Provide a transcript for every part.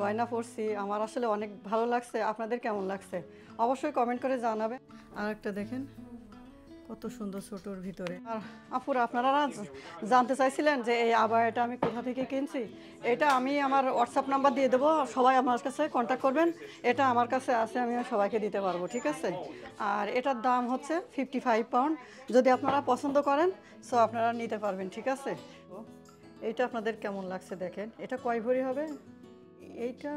গয়না পরছি, আমার আসলে অনেক ভালো লাগছে। আপনাদের কেমন লাগছে অবশ্যই কমেন্ট করে জানাবেন। আর একটা দেখেন কত সুন্দর ছোটোর ভিতরে। আর আপুরা আপনারা জানতে চাইছিলেন যে এই আবায়াটা আমি কোথা থেকে কিনছি। এটা আমি আমার হোয়াটসঅ্যাপ নাম্বার দিয়ে দেবো, সবাই আমার কাছে কন্ট্যাক্ট করবেন। এটা আমার কাছে আছে, আমি সবাইকে দিতে পারবো, ঠিক আছে। আর এটার দাম হচ্ছে 55 পাউন্ড। যদি আপনারা পছন্দ করেন সো আপনারা নিতে পারবেন, ঠিক আছে। এইটা আপনাদের কেমন লাগছে দেখেন। এটা কয় ভরি হবে? এইটা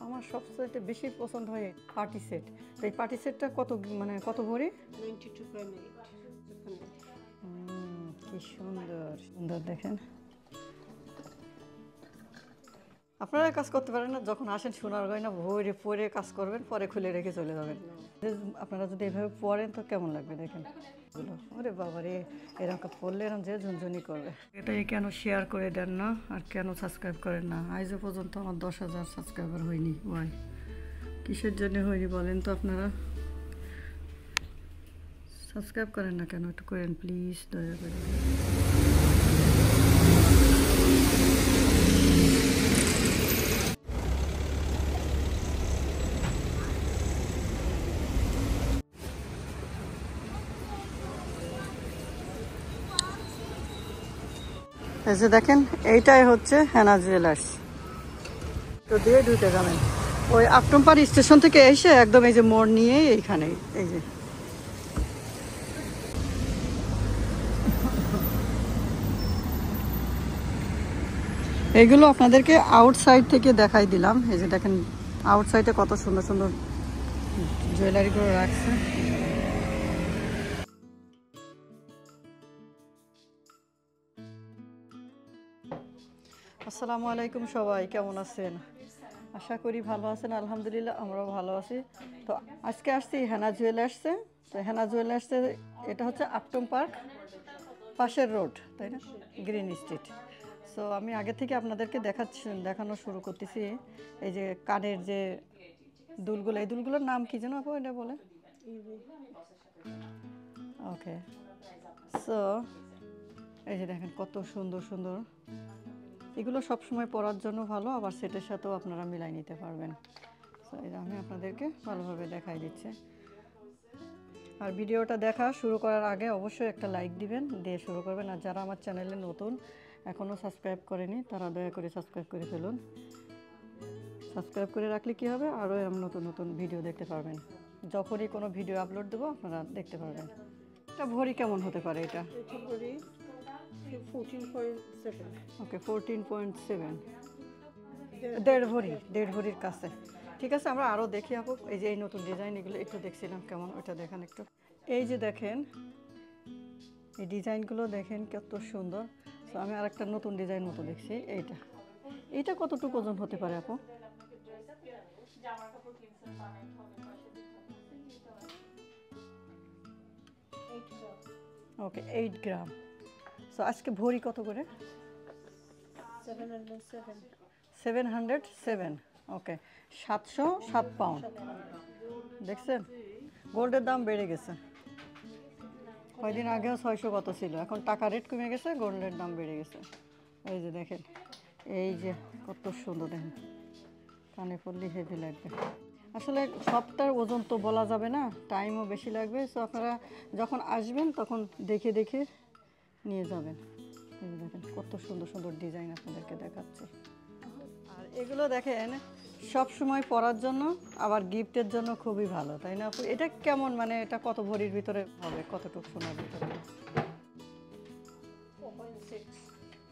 আমার সবচেয়ে বেশি পছন্দ হয় পার্টি সেট। তো এই পার্টি সেটটা কত, মানে কত ভরি? 92.8। কি সুন্দর সুন্দর দেখেন। আপনারা কাজ করতে পারেন না, যখন আসেন সোনার গয়না ভরে পরে কাজ করবেন, পরে খুলে রেখে চলে যাবেন। আপনারা যদি এভাবে পরেন তো কেমন লাগবে দেখেন। ওরে বাবা রে, এরকম পড়লে এরকম যে ঝুনঝুনি করবে। এটাই কেন শেয়ার করে দেন না আর কেন সাবস্ক্রাইব করেন না? আজও পর্যন্ত আমার 10,000 সাবস্ক্রাইবার হয়নি। ওয়াই, কিসের জন্য হয়নি বলেন তো আপনারা? সাবস্ক্রাইব করেন না কেন? একটু করেন প্লিজ, দয়া করে। এই যে দেখেন, এইটাই হচ্ছে হেনা জুয়েলার্স। তো দিয়ে ঢুকে যাবেন ওই আকটমপাড় স্টেশন থেকে এসে একদম এই যে মোড় নিয়ে এইখানে এই যে। এইগুলো আপনাদেরকে আউটসাইড থেকে দেখাই দিলাম। এই যে দেখেন আউটসাইডে কত সুন্দর সুন্দর জুয়েলারিগুলো রাখছে। আসসালামু আলাইকুম, সবাই কেমন আছেন? আশা করি ভালো আছেন। আলহামদুলিল্লাহ আমরাও ভালো আছি। তো আজকে আসছি হেনা জুয়েলার্সে। তো হেনা জুয়েলার্সে এটা হচ্ছে আপটম পার্ক পাশের রোড, তাই না? Green street. সো আমি আগে থেকে আপনাদেরকে দেখানো শুরু করতেছি। এই যে কানের যে দুলগুলো, এই দুলগুলোর নাম কি যেন আপু এটা বলে? ওকে। সো এই যে দেখেন কত সুন্দর সুন্দর। এগুলো সবসময় পরার জন্য ভালো, আবার সেটের সাথেও আপনারা মিলাই নিতে পারবেন। সো এটা আমি আপনাদেরকে ভালোভাবে দেখাই দিচ্ছি। আর ভিডিওটা দেখা শুরু করার আগে অবশ্যই একটা লাইক দিবেন, দিয়ে শুরু করবেন। আর যারা আমার চ্যানেলে নতুন এখনও সাবস্ক্রাইব করেনি তারা দয়া করে সাবস্ক্রাইব করে ফেলুন। সাবস্ক্রাইব করে রাখলে কী হবে, আরও এরকম নতুন নতুন ভিডিও দেখতে পারবেন। যখনই কোনো ভিডিও আপলোড দেবো আপনারা দেখতে পারবেন। এটা ভরি কেমন হতে পারে? এটা 14.7। ওকে, 14.7, দেড় ভরি, দেড় ভরির কাছে। ঠিক আছে, আমরা আরও দেখি আপু। এই যে এই নতুন ডিজাইন, এগুলো একটু দেখছিলাম কেমন, ওইটা দেখেন একটু। এই যে দেখেন এই ডিজাইনগুলো দেখেন কত সুন্দর। তো আমি আরেকটা নতুন ডিজাইন মতো দেখছি। এইটা কতটুকু ওজন হতে পারে আপু? ওকে, 8 গ্রাম। সো আজকে ভরি কত করে? 707। ওকে, 707 পাউন্ড। দেখছেন গোল্ডের দাম বেড়ে গেছে। কয়দিন আগেও 600 কত ছিল, এখন টাকা রেট কমে গেছে, গোল্ডের দাম বেড়ে গেছে। এই যে দেখেন, এই যে কত সুন্দর দেখেন, কানে পড়লে হেভি লাগবে। আসলে সবটার ওজন তো বলা যাবে না, টাইমও বেশি লাগবে। সো আপনারা যখন আসবেন তখন দেখে দেখে নিয়ে যাবেন। এই যে দেখেন কত সুন্দর সুন্দর ডিজাইন আপনাদেরকে দেখাচ্ছি। আর এগুলো দেখেন সব সময় পরার জন্য, আবার গিফটের জন্য খুবই ভালো, তাই না আপু? এটা কেমন, মানে এটা কত ভরির ভিতরে হবে, কতটুকু সোনার ভিতরে?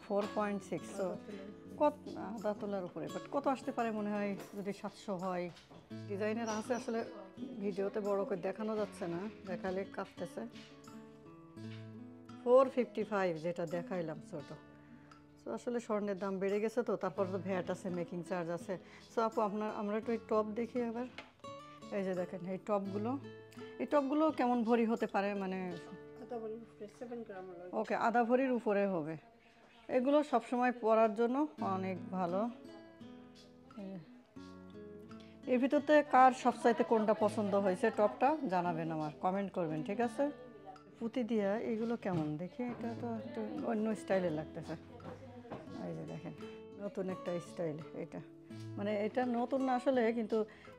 4.6। সো কত আধা তোলার উপরে, বাট কত আসতে পারে মনে হয় যদি 700 হয়? ডিজাইনের আছে, আসলে ভিডিওতে বড় করে দেখানো যাচ্ছে না, দেখালে কাঁপতেছে। 455 যেটা দেখাইলাম ছোটো। সো আসলে স্বর্ণের দাম বেড়ে গেছে, তো তারপর তো ভ্যাট আছে, মেকিং চার্জ আছে। সো আপু আমরা একটু এই টপ দেখি এবার। এই যে দেখেন এই টপগুলো কেমন ভরি হতে পারে, মানে? ওকে, আধা ভরির উপরে হবে। এগুলো সবসময় পরার জন্য অনেক ভালো। এর ভিতরতে কার সবচাইতে কোনটা পছন্দ হয়েছে টপটা জানাবেন, আমার কমেন্ট করবেন, ঠিক আছে? পুঁতি দিয়া এগুলো কেমন দেখি, এটা তো একটু অন্য স্টাইলের লাগতেছে। এই যে দেখেন নতুন একটা স্টাইল এটা, মানে এটা নতুন না আসলে, কিন্তু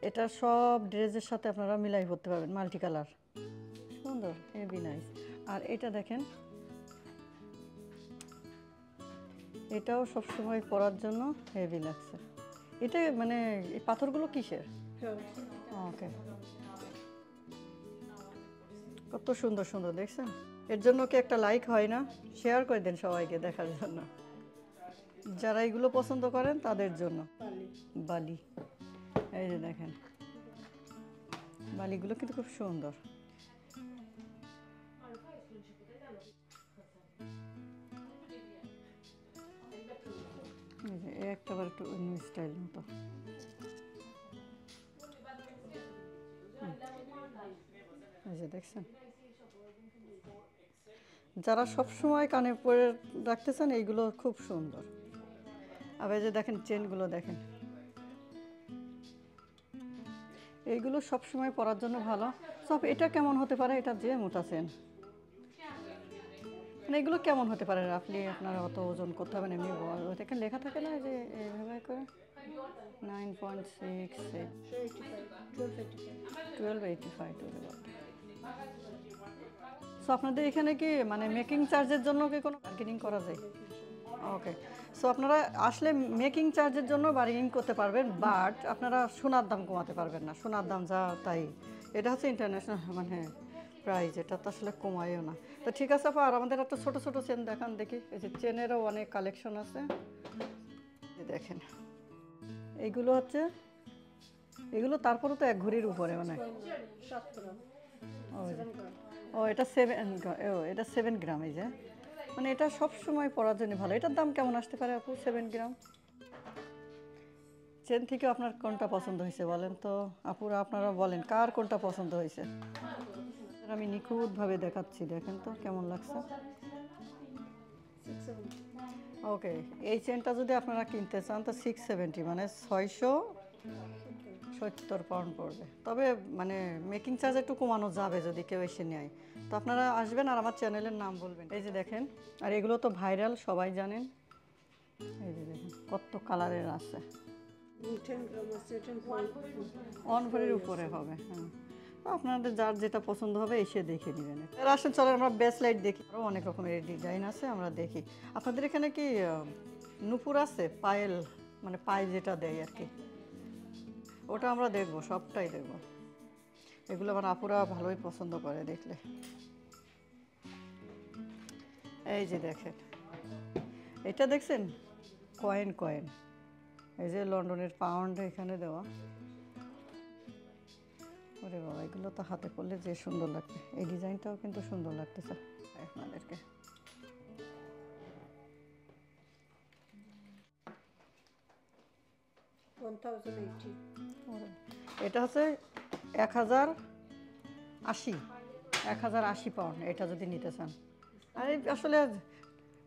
এটা সব ড্রেসের সাথে আপনারা মিলাই করতে পারবেন, মাল্টি কালার, সুন্দর, হেভি নাইস। আর এটা দেখেন, এটাও সবসময় পরার জন্য হেভি লাগছে। এটা মানে এই পাথরগুলো কিসের? ওকে, কত সুন্দর সুন্দর দেখছেন। এর জন্য কি একটা লাইক হয় না? শেয়ার করে দেন সবাইকে দেখার জন্য, যারা এগুলো পছন্দ করেন তাদের জন্য। বালি, এই যে দেখেন বালিগুলো কিন্তু খুব সুন্দর। এই যে একটাবার একটু অন্য স্টাইল মতো। এই যে দেখছেন, যারা সব সময় কানে পরে রাখতেছেন এইগুলো খুব সুন্দর। আবার এই যে দেখেন চেনগুলো দেখেন, এইগুলো সব সময় পরার জন্য ভালো। সব এটা কেমন হতে পারে? এটা যে মোটা চেন, মানে এগুলো কেমন হতে পারে রাফলি? আপনারা অত ওজন করতে হবে না, এমনি ওইটাকে লেখা থাকে না যে এইভাবে করে 9.6, 1285। সো আপনাদের এখানে কি মানে মেকিং চার্জের জন্য কি কোনো বার্গেনিং করা যায়? ওকে, সো আপনারা আসলে মেকিং চার্জের জন্য বার্গেনিং করতে পারবেন, বাট আপনারা সোনার দাম কমাতে পারবেন না। সোনার দাম যা তাই, এটা হচ্ছে ইন্টারন্যাশনাল মানে প্রাইস, এটা তো আসলে কমায়ও না। তো ঠিক আছে আপা, আর আমাদের একটা ছোটো ছোটো চেন দেখান দেখি। এই যে চেনেরও অনেক কালেকশন আছে, দেখেন এইগুলো হচ্ছে, এগুলো তারপরে তো 1 ঘড়ির উপরে মানে। ও এটা 7 গ্রাম, এই যে মানে এটা সব সময় পরার জন্য ভালো। এটার দাম কেমন আসতে পারে আপু? 7 গ্রাম চেন থেকে আপনার কোনটা পছন্দ হয়েছে বলেন তো আপুরা, আপনারা বলেন কার কোনটা পছন্দ হয়েছে। আমি নিখুঁতভাবে দেখাচ্ছি, দেখেন তো কেমন লাগছে। ওকে, এই চেনটা যদি আপনারা কিনতে চান তো 670 মানে 670 পাউন্ড পড়বে। তবে মানে মেকিং চার্জ একটু কমানো যাবে যদি কেউ এসে নেয়। তো আপনারা আসবেন আর আমার চ্যানেলের নাম বলবেন। এই যে দেখেন, আর এগুলো তো ভাইরাল, সবাই জানেন। এই যে দেখেন কত কালারের আছে, 1 ভরির উপরে হবে। হ্যাঁ, আপনাদের যার যেটা পছন্দ হবে এসে দেখে নেবেন। আসেন চলেন আমরা ব্রেসলেট দেখি, আরও অনেক রকমের ডিজাইন আছে, আমরা দেখি। আপনাদের এখানে কি নুপুর আছে? পায়েল মানে পায়ে যেটা দেয় আর কি, ওটা আমরা দেখবো, সবটাই দেখবো। এগুলো আমার আপুরা ভালোই পছন্দ করে দেখলে। এই যে দেখেন, এটা দেখছেন কয়েন কয়েন, এই যে লন্ডনের পাউন্ড এখানে দেওয়া। ওরে বাবা, এগুলো তো হাতে পরলে যে সুন্দর লাগবে। এই ডিজাইনটাও কিন্তু সুন্দর লাগতেছে আপনাদেরকে। এটা হচ্ছে 1080, 1080 পাউন্ড এটা যদি নিতে চান। আর এই আসলে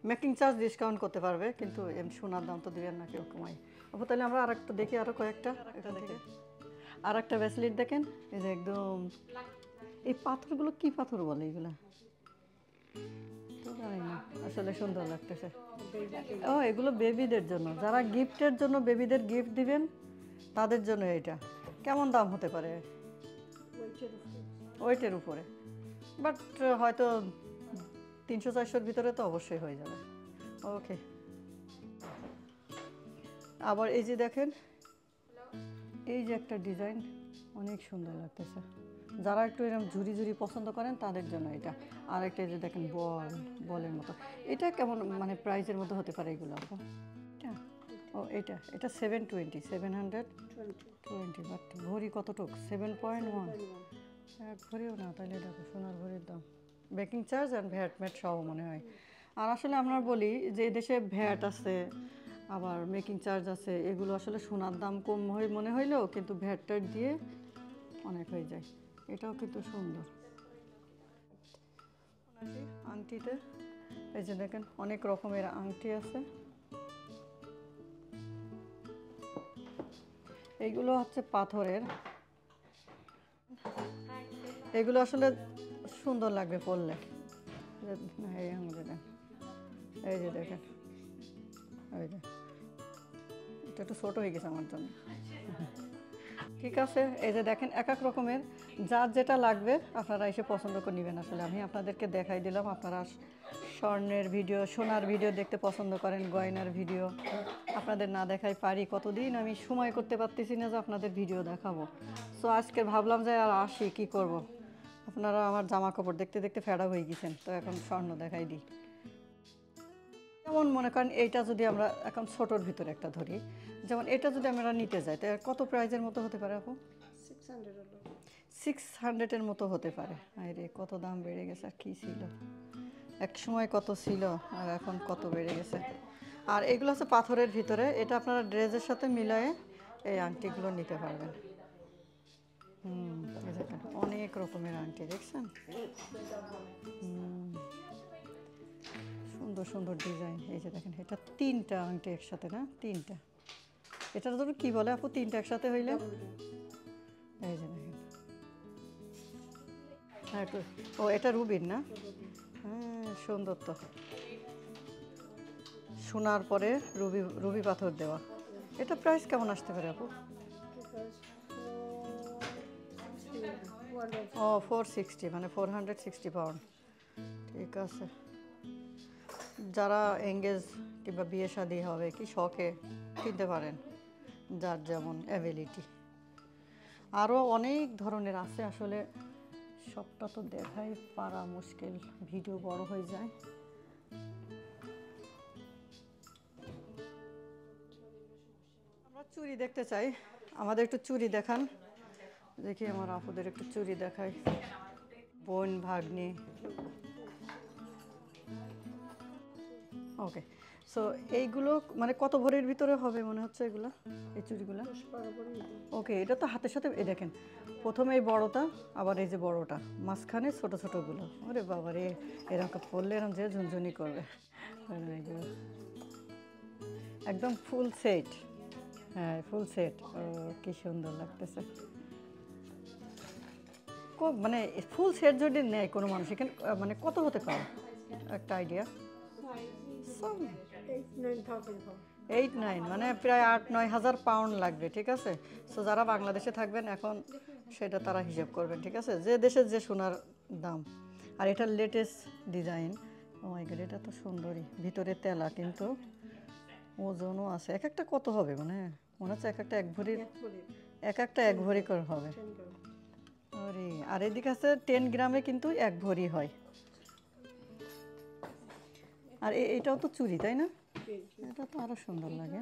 মেকিং চার্জ ডিসকাউন্ট করতে পারবে, কিন্তু সোনার দাম তো দেবেন না কেউ কমাই। আপু তাহলে আমরা আর একটা দেখি, আরও কয়েকটা এটা দেখে। আর একটা ব্রেসলেট দেখেন, এই যে একদম, এই পাথরগুলো কি পাথর বলে এগুলা? জানি না, আসলে সুন্দর লাগতেছে। ও এগুলো বেবিদের জন্য, যারা গিফটের জন্য বেবিদের গিফট দিবেন তাদের জন্য। এটা কেমন দাম হতে পারে? ওয়েটের উপরে, বাট হয়তো 300-400-র ভিতরে তো অবশ্যই হয়ে যাবে। ওকে, আবার এই যে দেখেন, এই যে একটা ডিজাইন অনেক সুন্দর লাগতেছে, যারা একটু এরকম ঝুরি ঝুরি পছন্দ করেন তাদের জন্য এটা। আর একটা যে দেখেন বলের মতো, এটা কেমন মানে প্রাইসের মধ্যে হতে পারে এগুলো আপু? এটা, ও এটা 720, বাট ভরি কতটুক? 7.1, 1 ভরিও না, তাহলে দেখো সোনার ভরির দাম, বেকিং চার্জ অ্যান্ড ভ্যাট ম্যাট সহ মনে হয়। আর আসলে আমরা বলি যে দেশে ভ্যাট আছে, আবার মেকিং চার্জ আছে, এগুলো আসলে সোনার দাম কম মনে হইলেও কিন্তু ভ্যাটটা দিয়ে অনেক হয়ে যায়। এটাও কিন্তু সুন্দর আংটিতে। এই যে দেখেন অনেক রকমের আংটি আছে, এইগুলো হচ্ছে পাথরের। এগুলো আসলে সুন্দর লাগবে পরলে। এই যে দেখেন ওই যে এটা একটু ছোট হয়ে গেছে আমার জন্য। ঠিক আছে, এই যে দেখেন এক এক রকমের যার যেটা লাগবে আপনারা এসে পছন্দ করে নেবেন। আসলে আমি আপনাদেরকে দেখাই দিলাম, আপনারা স্বর্ণের ভিডিও, সোনার ভিডিও দেখতে পছন্দ করেন, গয়নার ভিডিও আপনাদের না দেখাই পারি, কতদিন আমি সময় করতে পারতেছি না যে আপনাদের ভিডিও দেখাবো। সো আজকে ভাবলাম যে আর আসি, কি করব, আপনারা আমার জামা কাপড় দেখতে দেখতে ফেডা হয়ে গেছেন, তো এখন স্বর্ণ দেখাই দিই। যেমন মনে করেন এইটা যদি আমরা এখন ছোটোর ভিতরে একটা ধরি, যেমন এটা যদি আমরা নিতে যাই তো কত প্রাইজের মতো হতে পারে আপু? 600-এর মতো হতে পারে। আরে কত দাম বেড়ে গেছে, আর কী ছিল এক সময় কত ছিল আর এখন কত বেড়ে গেছে। আর এগুলো হচ্ছে পাথরের ভিতরে, এটা আপনারা ড্রেসের সাথে মিলায়ে এই আংটিগুলো নিতে পারবেন। এই দেখেন অনেক রকমের আংটি দেখছেন, সুন্দর সুন্দর ডিজাইন। এই যে দেখেন এটা 3টা আংটি একসাথে, না 3টা, এটার জন্য কি বলে আপু 3টা একসাথে হইলে? এই যে দেখেন, হ্যাঁ ও এটা রুবির না? হ্যাঁ সুন্দর তো, সোনার পরে রুবি রুবি পাথর দেওয়া। এটা প্রাইস কেমন আসতে পারে আপু? ও 460, মানে 460 পাউন্ড। ঠিক আছে, যারা এঙ্গেজ কিংবা বিয়ে শাদী হবে কি শখে কিনতে পারেন, যার যেমন অ্যাবিলিটি। আরও অনেক ধরনের আছে, আসলে সবটা তো দেখাই পারা মুশকিল, ভিডিও বড় হয়ে যায়। আমরা চুড়ি দেখতে চাই, আমাদের একটু চুড়ি দেখান, দেখি আমার আপুদের একটু চুড়ি দেখাই, বোন ভাগ্নি। ওকে, সো এইগুলো মানে কত ভরির ভিতরে হবে মনে হচ্ছে এগুলো, এই চুড়িগুলো? ওকে, এটা তো হাতের সাথে, এই দেখেন প্রথমে এই বড়টা, আবার এই যে বড়টা, মাঝখানে ছোট ছোটগুলো। ওরে বাবা রে, এরকম পরলে এরকম যে ঝুনঝুনি করবে। একদম ফুল সেট, হ্যাঁ ফুল সেট। ও কি সুন্দর লাগতেছে, মানে ফুল সেট যদি নেয় কোনো মানুষ এখানে মানে কত হতে পারে একটা আইডিয়া? 8-9, মানে প্রায় 8-9 হাজার পাউন্ড লাগবে। ঠিক আছে, সো যারা বাংলাদেশে থাকবেন এখন সেটা তারা হিসাব করবেন। ঠিক আছে, যে দেশের যে সোনার দাম। আর এটার লেটেস্ট ডিজাইন, ও মাই গড, এটা তো সুন্দরই, ভিতরে তেলা কিন্তু ওজনও আছে। এক একটা কত হবে মানে মনে হচ্ছে এক একটা 1 ভরি, এক একটা 1 ভরি করে হবে। আরে আর এদিকে আছে 10 গ্রামে কিন্তু 1 ভরি হয়। আর এটাও তো চুড়ি তাই না? এটা তো আরো সুন্দর লাগে।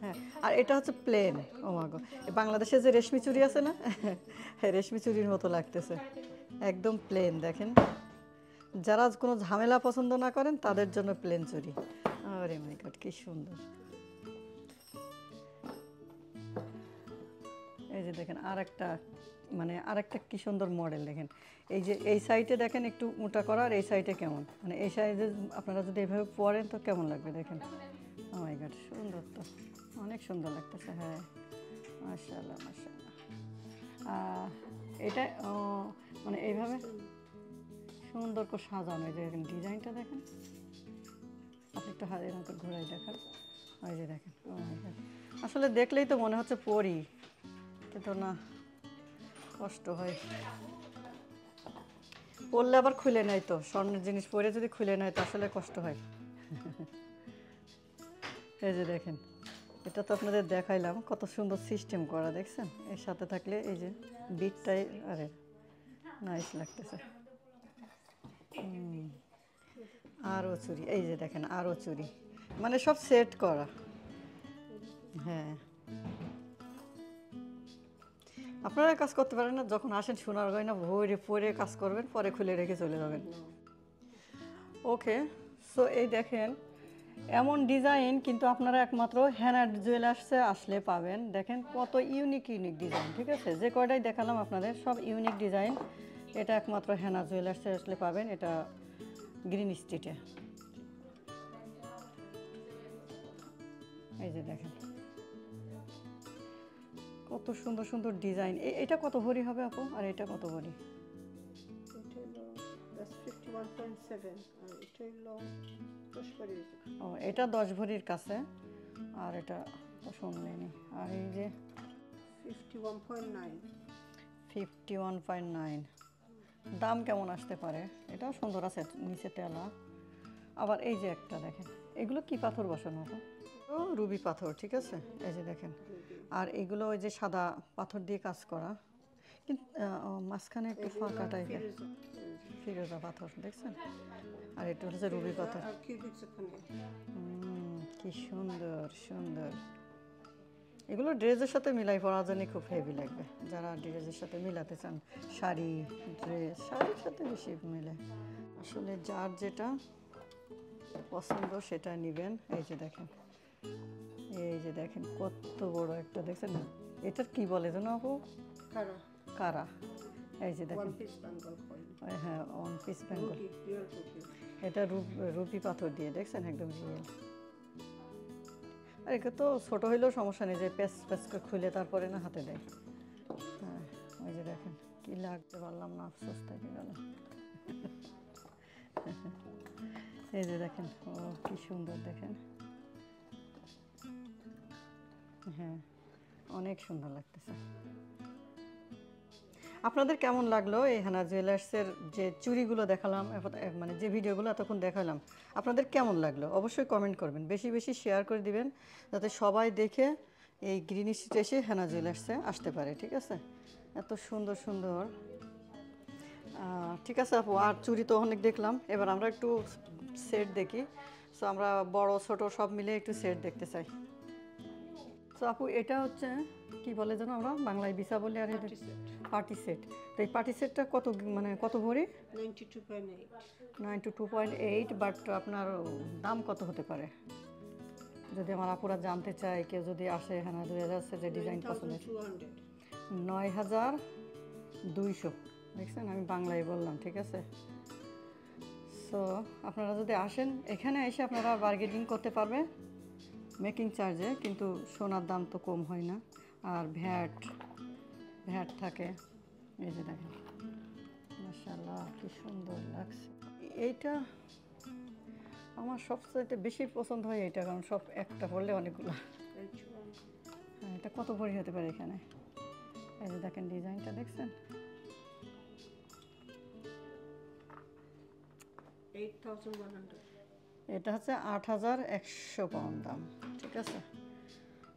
হ্যাঁ, আর এটা হচ্ছে প্লেন। ও মা গো, বাংলাদেশে যে রেশমি চুড়ি আছে না, রেশমি চুড়ির মতো লাগতেছে, একদম প্লেন। দেখেন যারা কোনো ঝামেলা পছন্দ না করেন তাদের জন্য প্লেন চুড়ি। আরে মাই গড কি সুন্দর। এই যে দেখেন আর একটা, মানে আরেকটা কি সুন্দর মডেল দেখেন, এই যে এই সাইডে দেখেন একটু মোটা করা, আর এই সাইডে কেমন, মানে এই সাইডে আপনারা যদি এভাবে পরেন তো কেমন লাগবে দেখেন। ও মাই গড সুন্দর তো, অনেক সুন্দর লাগতেছে। হ্যাঁ মাশাআল্লাহ মাশাআল্লাহ। এটা মানে এইভাবে সুন্দর করে সাজানো, এই যে ডিজাইনটা দেখেন, আপনি একটু হাতের মতো ঘোরাই দেখান। ওই যে দেখেন, ও মাই গড, আসলে দেখলেই তো মনে হচ্ছে পরি, কিন্তু না, কষ্ট হয় পরলে, আবার খুলে নেয় তো, স্বর্ণের জিনিস পরে যদি খুলে নেয় তো আসলে কষ্ট হয়। এই যে দেখেন, এটা তো আপনাদের দেখাইলাম কত সুন্দর সিস্টেম করা, দেখছেন? এর সাথে থাকলে এই যে বিটটাই, আরে নাইস লাগতেছে। আরও চুড়ি, এই যে দেখেন আরও চুড়ি, মানে সব সেট করা। হ্যাঁ, আপনারা কাজ করতে পারেন না, যখন আসেন সোনার গয়না ভরে পরে কাজ করবেন, পরে খুলে রেখে চলে যাবেন। ওকে, সো এই দেখেন এমন ডিজাইন কিন্তু আপনারা একমাত্র হ্যানার জুয়েলার্সে আসলে পাবেন। দেখেন কত ইউনিক ইউনিক ডিজাইন। ঠিক আছে, যে কয়টাই দেখালাম আপনাদের সব ইউনিক ডিজাইন, এটা একমাত্র হ্যানা জুয়েলার্সে আসলে পাবেন, এটা গ্রিন স্ট্রিটে। এই যে দেখেন কত সুন্দর সুন্দর ডিজাইন। এটা কত ভরি হবে আপু, আর এটা কত ভরি? 10.7 আর এটা হলো 10 ভরির। ও এটা 10 ভরির কাছে, আর এটা তো শুনলেনি। আর এই যে 51.9, 51.9 দাম কেমন আসতে পারে? এটাও সুন্দর আছে, নিচে তেলা। আবার এই যে একটা দেখেন, এগুলো কি পাথর বসানো? ও রুবি পাথর, ঠিক আছে, এই যে দেখেন। আর এগুলো ওই যে সাদা পাথর দিয়ে কাজ করা, কিন্তু মাঝখানে একটু ফাঁকা টাইপের ফিরোজা পাথর, দেখছেন? আর এটা হচ্ছে রুবি পাথর। আর কিউবিক ওখানে। কি সুন্দর সুন্দর। এগুলো ড্রেসের সাথে মিলাই পরার জন্য খুব হেভি লাগবে, যারা ড্রেসের সাথে মিলাতে চান। শাড়ি, ড্রেস, শাড়ির সাথে বেশি মিলে। আসলে যার যেটা পছন্দ সেটা নেবেন। এই যে দেখেন, এই যে দেখেন কত বড় একটা, দেখছেন না? এটার কি বলে যেন আপু? কারা কারা। এই যে দেখেন, ওয়ান পিস বেঙ্গল কয়েন। হ্যাঁ, one piece Bengal. Ruby, pure Ruby. এটা রুপি পাথর দিয়ে, দেখছেন, একদম রিয়েল। আর এটা তো ছোট হইলেও সমস্যা নেই, যে প্যাচ প্যাচ করে খুলে তারপরে না হাতে দেয়। হ্যাঁ, ওই যে দেখেন, কি লাগতে পারলাম না, আফসোস থেকে গেল। এই যে দেখেন, ও কি সুন্দর দেখেন। হ্যাঁ, অনেক সুন্দর লাগতেছে। আপনাদের কেমন লাগলো এই হেনা জুয়েলার্সের যে চুড়িগুলো দেখালাম, মানে যে ভিডিওগুলো এতক্ষণ দেখালাম, আপনাদের কেমন লাগলো অবশ্যই কমেন্ট করবেন, বেশি বেশি শেয়ার করে দিবেন, যাতে সবাই দেখে এই গ্রিন স্ট্রিটে এসে হেনা জুয়েলার্সে আসতে পারে, ঠিক আছে? এত সুন্দর সুন্দর। ঠিক আছে আপু, আর চুড়ি তো অনেক দেখলাম, এবার আমরা একটু সেট দেখি। সো আমরা বড় ছোট সব মিলে একটু সেট দেখতে চাই। সো আপু, এটা হচ্ছে কি বলে যেন আমরা বাংলায় বিছা বলি, আর এটা পার্টি সেট। তো এই পার্টি সেটটা কত, মানে কত ভরি? 92.8। 92.8। বাট আপনার দাম কত হতে পারে যদি আমার আপুরা জানতে চায়, কেউ যদি আসে হেনা জুয়েলার্সে যে ডিজাইন পছন্দ? 9200। দেখছেন, আমি বাংলায় বললাম, ঠিক আছে? সো আপনারা যদি আসেন, এখানে এসে আপনারা বার্গেনিং করতে পারবেন মেকিং চার্জে, কিন্তু সোনার দাম তো কম হয় না, আর ভ্যাট থাকে। এই যে দেখেন, মাশাআল্লাহ কি সুন্দর লাগছে। এইটা আমার সবচেয়ে বেশি পছন্দ হয় এটা, কারণ সব একটা পড়লে অনেকগুলো। হ্যাঁ, এটা কত ভরি হতে পারে এখানে? এই যে দেখেন, ডিজাইনটা দেখছেন? 8100। এটা হচ্ছে 8100 পাউন্ড দাম, ঠিক আছে?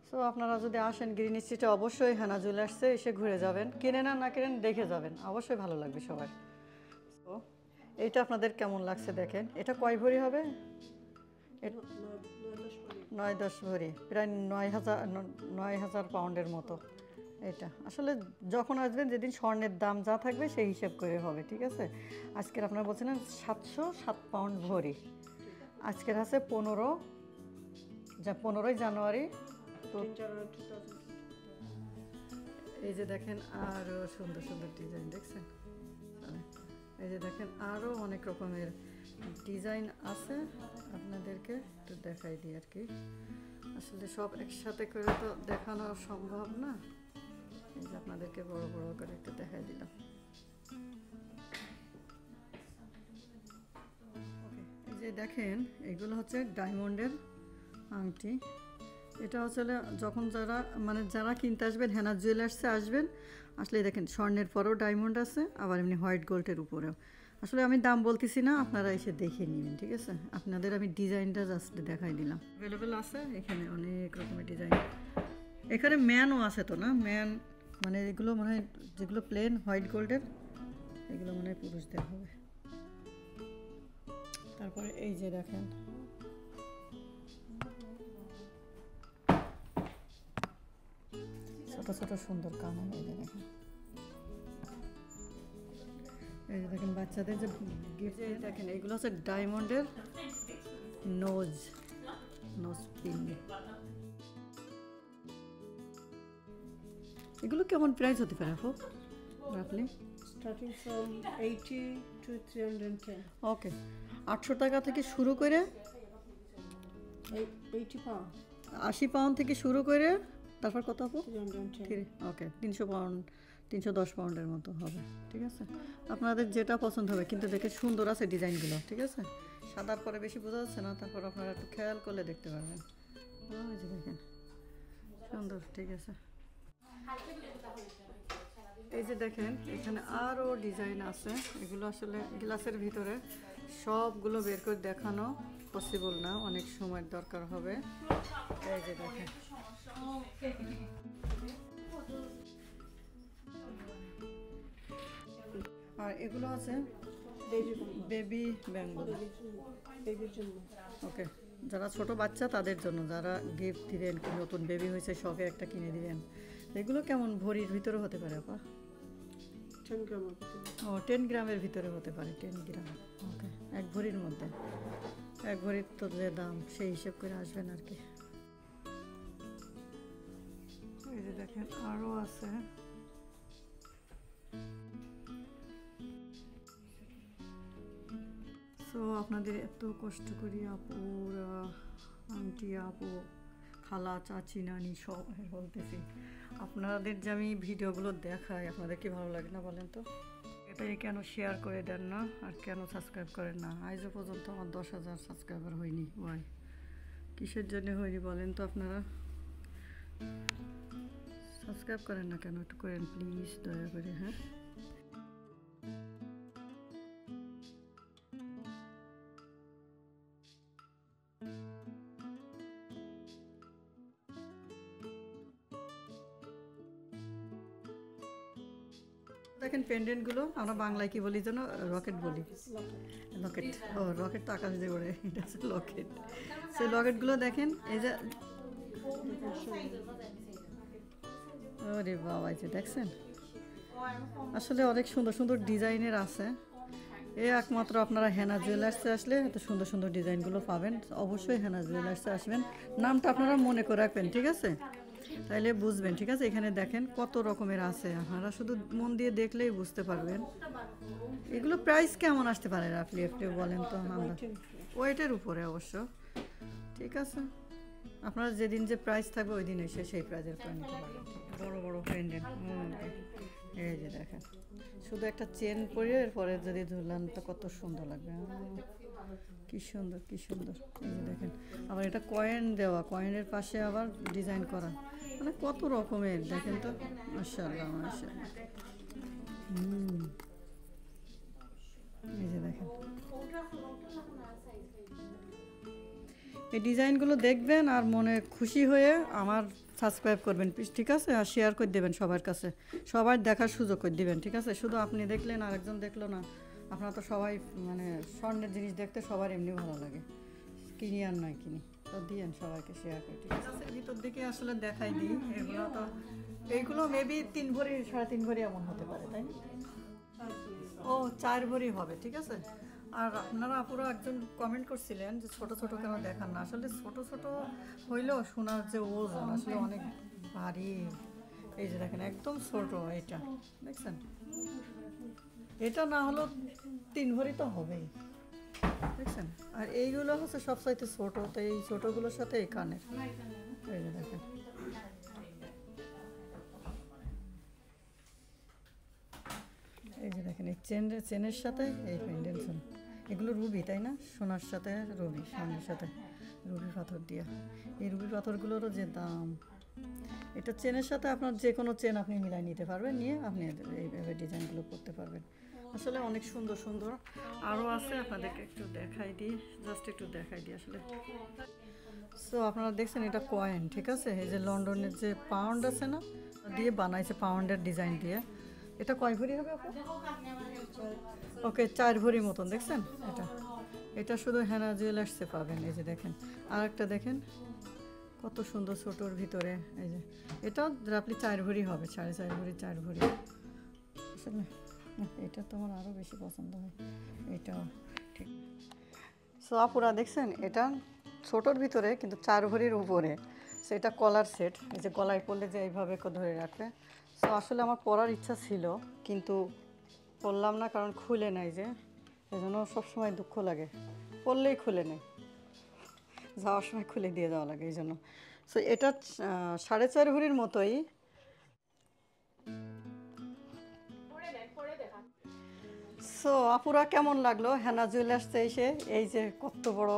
সো আপনারা যদি আসেন গ্রিন স্ট্রিটে, অবশ্যই হেনা জুয়েলার্সে এসে ঘুরে যাবেন, কিনে না কিনেন দেখে যাবেন, অবশ্যই ভালো লাগবে সবার। তো এইটা আপনাদের কেমন লাগছে দেখেন। এটা কয় ভরি হবে? 9-10 ভরি, প্রায় 9000 পাউন্ডের মতো। এটা আসলে যখন আসবেন, যেদিন স্বর্ণের দাম যা থাকবে সেই হিসেব করে হবে, ঠিক আছে? আজকের আপনারা বলছিলেন 707 পাউন্ড ভরি, আজকের আছে 15ই জানুয়ারি। এই যে দেখেন, আরও সুন্দর সুন্দর ডিজাইন, দেখছেন? এই যে দেখেন, আরও অনেক রকমের ডিজাইন আছে, আপনাদেরকে একটু দেখাই দিই আর কি। আসলে সব একসাথে করে তো দেখানো সম্ভব না, এই যে আপনাদেরকে বড় বড় করে একটু দেখাই দিলাম। এই যে দেখেন, এগুলো হচ্ছে ডায়মন্ডের আংটি। এটা আসলে যখন যারা কিনতে আসবেন, হেনা জুয়েলার্সে আসবেন, আসলে দেখেন স্বর্ণের পরেও ডায়মন্ড আছে, আবার এমনি হোয়াইট গোল্ডের উপরেও। আসলে আমি দাম বলতেছি না, আপনারা এসে দেখে নেবেন, ঠিক আছে? আপনাদের আমি ডিজাইনটা জাস্ট দেখাই দিলাম। অ্যাভেলেবেল আছে এখানে অনেক রকমের ডিজাইন। এখানে ম্যানও আছে তো না? ম্যান মানে এগুলো মনে হয়, যেগুলো প্লেন হোয়াইট গোল্ডের, এগুলো মনে হয় পুরুষদের হবে। তারপরে এই যে দেখেন, ছোট ছোট সুন্দর কানের। এই যে দেখেন, এই যে দেখেন বাচ্চাদের যে গিফট, দেখেন এইগুলো হচ্ছে ডায়মন্ডের নোজ পিন। এগুলো কেমন প্রাইস হতে পারে আপু রাফলি? Starting from 80 to 310। ওকে, 800 টাকা থেকে শুরু করে 80 পাউন্ড, 80 পাউন্ড থেকে শুরু করে, তারপর কত আপু? 310। ওকে, 300 পাউন্ড 310 পাউন্ডের মতো হবে, ঠিক আছে। আপনাদের যেটা পছন্দ হবে, কিন্তু দেখে সুন্দর আছে ডিজাইনগুলো, ঠিক আছে। সাদার পরে বেশি বোঝা যাচ্ছে না, তারপর আপনারা একটু খেয়াল করলে দেখতে পারবেন। ওই যে দেখেন সুন্দর, ঠিক আছে। এই যে দেখেন এখানে আরও ডিজাইন আছে, এগুলো আসলে গ্লাসের ভিতরে সবগুলো বের করে দেখানো পসিবল না, অনেক সময়ের দরকার হবে। এই যে দেখেন আর এগুলো আছে বেবি ব্যাঙ্গল, বেবির জন্য। ওকে, যারা ছোট বাচ্চা তাদের জন্য, যারা গিফট দিবেন, নতুন বেবি হয়েছে শখে একটা কিনে দিবেন। এগুলো কেমন ভরির ভিতরে হতে পারে আপা? 10 গ্রামের ভিতরে। ও 10 গ্রামের ভিতরে হতে পারে, 10 গ্রাম, ওকে। এক ভরির মধ্যে, এক ভরির তো যে দাম সেই হিসেব করে আসবেন আর কি। এই যে দেখেন আরও আছে, সো আপনাদের এত কষ্ট করি আপুরা, আন্টি, আপু, খালা, চাচি, নানি সব বলতেছি, আপনাদের যে আমি ভিডিওগুলো দেখাই আপনাদের কি ভালো লাগে না বলেন তো? এটাই কেন শেয়ার করে দেন না আর কেন সাবস্ক্রাইব করেন না? আজও পর্যন্ত আমার 10,000 সাবস্ক্রাইবার হয়নি, ওয়াই, কিসের জন্য হয়নি বলেন তো আপনারা? সাবস্ক্রাইব করেন না কেন? একটু করেন প্লিজ, দয়া করে। হ্যাঁ, দেখেন পেন্ডেন্টগুলো আমরা বাংলায় কি বলি যেন? রকেট বলি, লকেট। ও রকেট তো আকাশ দিয়ে ওড়ে, এটা হচ্ছে লকেট। সেই লকেটগুলো দেখেন, এই যে ওরে বাবা, এই যে দেখছেন আসলে অনেক সুন্দর সুন্দর ডিজাইনের আছে। এই একমাত্র আপনারা হেনা জুয়েলার্সে আসলে এত সুন্দর সুন্দর ডিজাইনগুলো পাবেন। অবশ্যই হেনা জুয়েলার্সে আসবেন, নামটা আপনারা মনে করে রাখবেন, ঠিক আছে, তাইলে বুঝবেন, ঠিক আছে। এখানে দেখেন কত রকমের আছে, আপনারা শুধু মন দিয়ে দেখলেই বুঝতে পারবেন। এগুলো প্রাইস কেমন আসতে পারে আপনি একটু বলেন তো? আমরা ওয়েটের উপরে অবশ্য, ঠিক আছে। আপনারা যেদিন যে প্রাইস থাকবে ওই দিন এসে সেই প্রাইজের পরে নিতে পারবেন। বড় বড় পেন্ডেন্ট, এই যে দেখেন, শুধু একটা চেন পরিয়ে এরপরে যদি ধরলাম তো কত সুন্দর লাগবে, কি সুন্দর, কি সুন্দর। এই যে দেখেন আবার এটা কয়েন দেওয়া, কয়েনের পাশে আবার ডিজাইন করা, মানে কত রকমের দেখেন তো, মাশাআল্লাহ মাশাআল্লাহ। এই যে দেখেন এই ডিজাইনগুলো দেখবেন আর মনে খুশি হয়ে আমার সাবস্ক্রাইব করবেন, ঠিক আছে, আর শেয়ার করে দেবেন সবার কাছে, সবার দেখার সুযোগ করে দেবেন, ঠিক আছে। শুধু আপনি দেখলেন আর একজন দেখলো না, আপনারা তো সবাই মানে স্বর্ণের জিনিস দেখতে সবার এমনি ভালো লাগে, কিনি আর নয় কিনি, তো দিয়েন সবাইকে শেয়ার করে, ঠিক আছে। ভিতর দিকে আসলে দেখাই দিই, এগুলো তো এইগুলো মেবি 3 ভরি 3.5 ভরি এমন হতে পারে, তাই না? ও 4 ভরি হবে, ঠিক আছে। আর আপনারা আপুরা একজন কমেন্ট করছিলেন যে ছোট ছোট কেন দেখান না, আসলে ছোট ছোট হইলেও সোনার যে ওজন আসলে অনেক ভারী। এই যে দেখেন একদম ছোট, এটা দেখছেন, এটা না হলো 3 ভরি তো হবেই, দেখছেন। আর এইগুলো হচ্ছে সবচাইতে ছোট, তো এই ছোটগুলোর সাথে এই কানের, এই যে দেখেন এই যে দেখেন এই চেনের সাথে এই পেন্ডেন্ট, এগুলো রুবি তাই না? সোনার সাথে রুবি, স্বর্ণের সাথে রুবি পাথর দিয়া, এই রুবি পাথরগুলোরও যে দাম। এটা চেনের সাথে আপনার যে কোনো চেন আপনি মিলাই নিতে পারবেন, নিয়ে আপনি এইভাবে ডিজাইনগুলো করতে পারবেন। আসলে অনেক সুন্দর সুন্দর আরও আছে, আপনাদেরকে একটু দেখাই দিই, জাস্ট একটু দেখাই দিই আসলে। সো আপনারা দেখছেন এটা কয়েন, ঠিক আছে। এই যে লন্ডনের যে পাউন্ড আছে না, দিয়ে বানাইছে পাউন্ডের ডিজাইন দিয়ে। এটা কয় ভরি হবে আপু? ওকে 4 ভরি মতন, দেখছেন এটা, এটা শুধু হেনা জুয়েলার্সে পাবেন। এই যে দেখেন আর একটা দেখেন কত সুন্দর ছোটোর ভিতরে, এই যে এটাও রাফলি 4 ভরি হবে, 4.5 ভরি 4 ভরি আসলে। এটা তোমার আরও বেশি পছন্দ হয়, এটাও ঠিক। সো আপুরা দেখছেন এটা ছোটোর ভিতরে কিন্তু 4 ভরির উপরে, সেটা কলার সেট, এই যে গলায় পরলে যে এইভাবে ধরে রাখবে। সো আসলে আমার পরার ইচ্ছা ছিল কিন্তু পরলাম না, কারণ খুলে নাই, যে এই জন্য সবসময় দুঃখ লাগে, পরলেই খুলে নেই, যাওয়ার সময় খুলে দিয়ে দেওয়া লাগে এই জন্য। সো এটা 4.5 ভরির মতোই, সো আপুরা কেমন লাগলো হেনা জুয়েলার্সে এসে? এই যে কত বড়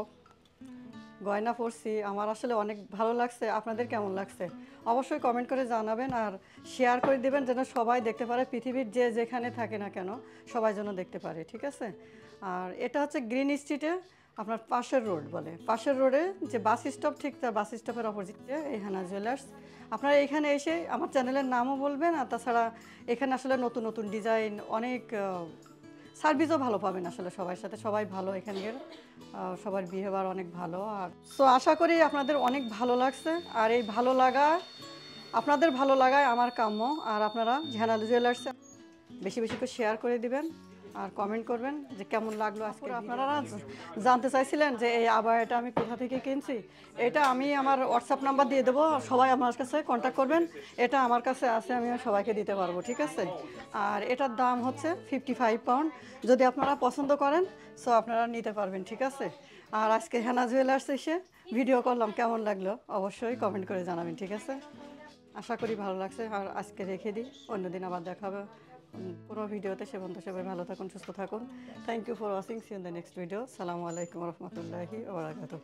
গয়না পরছি, আমার আসলে অনেক ভালো লাগছে। আপনাদের কেমন লাগছে অবশ্যই কমেন্ট করে জানাবেন, আর শেয়ার করে দেবেন যেন সবাই দেখতে পারে, পৃথিবীর যে যেখানে থাকে না কেন সবাই যেন দেখতে পারে, ঠিক আছে? আর এটা হচ্ছে গ্রিন স্ট্রিটে, আপনার পাশের রোড বলে, পাশের রোডে যে বাস স্টপ, ঠিক তার বাস স্টপের অপোজিটে এই হেনা জুয়েলার্স। আপনারা এখানে এসে আমার চ্যানেলের নামও বলবেন, আর তাছাড়া এখানে আসলে নতুন নতুন ডিজাইন, অনেক সার্ভিসও ভালো পাবেন। আসলে সবার সাথে সবাই ভালো, এখানকার সবার বিহেভিয়ার অনেক ভালো। আর সো আশা করি আপনাদের অনেক ভালো লাগছে, আর এই ভালো লাগা, আপনাদের ভালো লাগায় আমার কাম্য। আর আপনারা হেনা জুয়েলার্সে বেশি বেশি করে শেয়ার করে দিবেন আর কমেন্ট করবেন যে কেমন লাগলো আজকে। আপনারা জানতে চাইছিলেন যে এই আবায়াটা আমি কোথা থেকে কিনছি, এটা আমি আমার হোয়াটসঅ্যাপ নাম্বার দিয়ে দেবো, সবাই আমার কাছে কন্ট্যাক্ট করবেন। এটা আমার কাছে আছে, আমি সবাইকে দিতে পারবো, ঠিক আছে? আর এটার দাম হচ্ছে 55 পাউন্ড। যদি আপনারা পছন্দ করেন সো আপনারা নিতে পারবেন, ঠিক আছে? আর আজকে হেনা জুয়েলার্স এসে ভিডিও করলাম, কেমন লাগলো অবশ্যই কমেন্ট করে জানাবেন, ঠিক আছে? আশা করি ভালো লাগছে। আর আজকে রেখে দিই, অন্যদিন আবার দেখা হবে কোনো ভিডিওতে। সে পর্যন্ত সবাই ভালো থাকুন, সুস্থ থাকুন। Thank you for watching, see in the next video. সালামু আলাইকুম রহমতুল্লাহি ওয়া বারাকাতুহু।